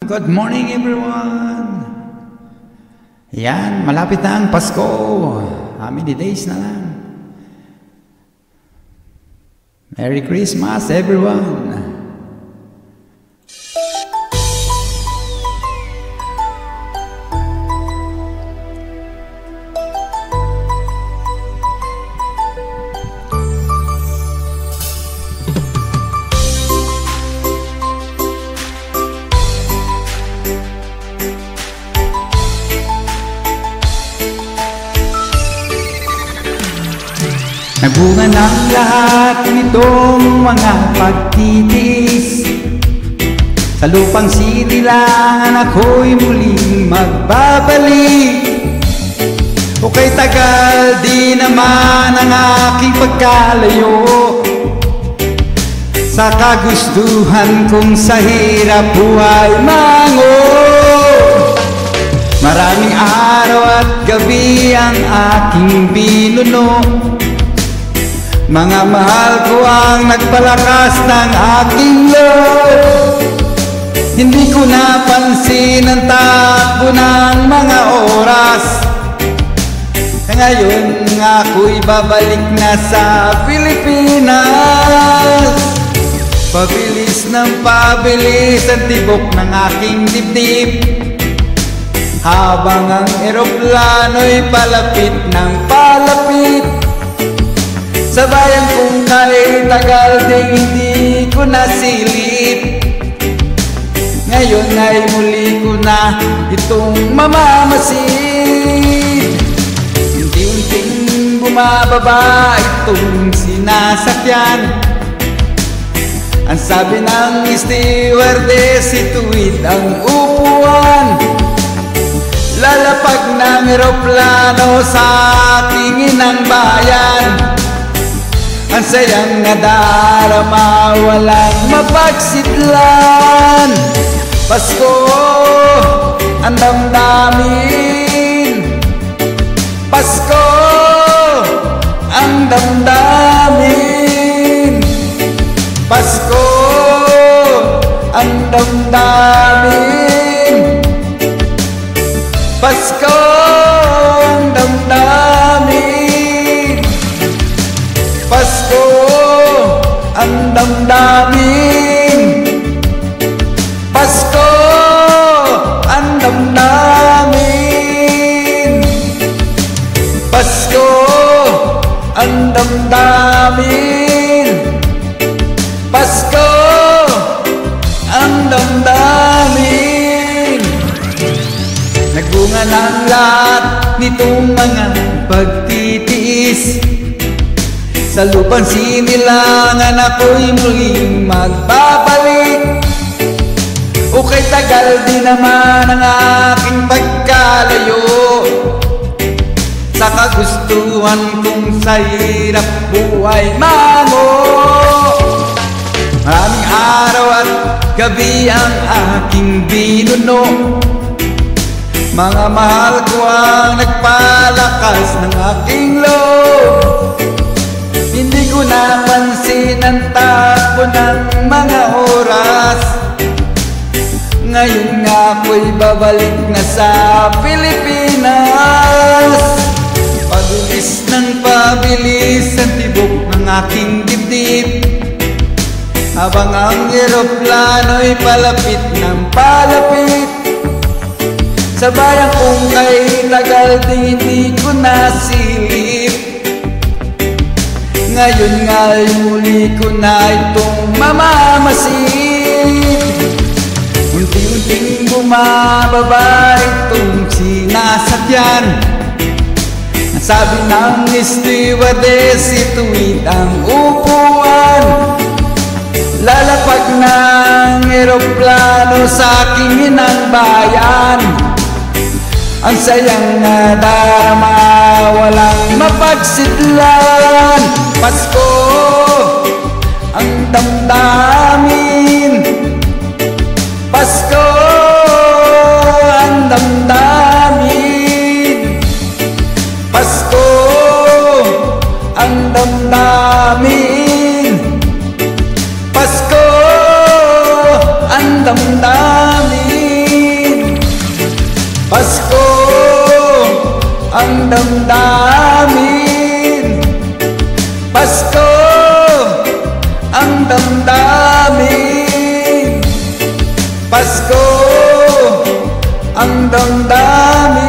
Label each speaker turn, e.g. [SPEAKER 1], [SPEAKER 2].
[SPEAKER 1] Good morning everyone! Yan, malapit na ang Pasko. How many days na lang? Merry Christmas everyone! Nagbunga ng lahat nitong mga pagtitis. Sa lupang sinilangan ako'y muling magbabalik. O kay tagal di naman ang aking pagkalayo sa kagustuhan kong sa hirap buhay mango. Maraming araw at gabi ang aking binuno. Mga mahal ko ang nagpalakas ng aking loob. Hindi ko napansin ang takbo ng mga oras. Ngayon ako'y babalik na sa Pilipinas. Pabilis ng pabilis ang tibok ng aking dibdib, habang ang eroplano'y palapit ng palapit. Sa bayan kong kay tagal ding hindi ko nasilip. Ngayon ay muli ko na itong mamamasid. Unti-unting bumababa itong sinasakyan. Ang sabi ng stewardess, ituwid ang upuan. Lalapag ng eroplano sa tingin ng bayan. Ang sayang nadarama, walang mapagsidlan. Pasko ang damdamin. Pasko ang damdamin. Pasko ang damdamin. Pasko ang damdamin. Pasko ang damdamin. Pasko ang damdamin. Pasko ang damdamin. Pasko ang damdamin. Nagbunga ng lahat nitong mga pagtitiis. Sa lupang sinilangan ako'y muling magbabalik. O kay tagal di naman ang aking pagkalayo sa kagustuhan kong sa hirap buhay mango. Maraming araw at gabi ang aking binuno. Mga mahal ko ang nagpalakas ng aking loob. Hindi ko napansin ang takbo ng mga oras. Ngayon nga ako'y babalik na sa Pilipinas. Pabilis ng pabilis ang tibok ng aking dibdib, habang ang eroplano'y palapit ng palapit. Sa bayan kong kay tagal di hindi ko nasilip. Ngayon nga'y muli ko na itong mamamasid. Unti-unting bumababa itong sinasakyan. Ang sabi ng stewardess, ituwid ang upuan. Lalapag ng eroplano sa aking inang bayan. Ang sayang nadarama, walang mapagsidlan. Pasko ang damdamin. Pasko ang damdamin. Pasko ang damdamin. Pasko ang damdamin. damdamin. Pasko ang damdamin. Pasko ang damdamin.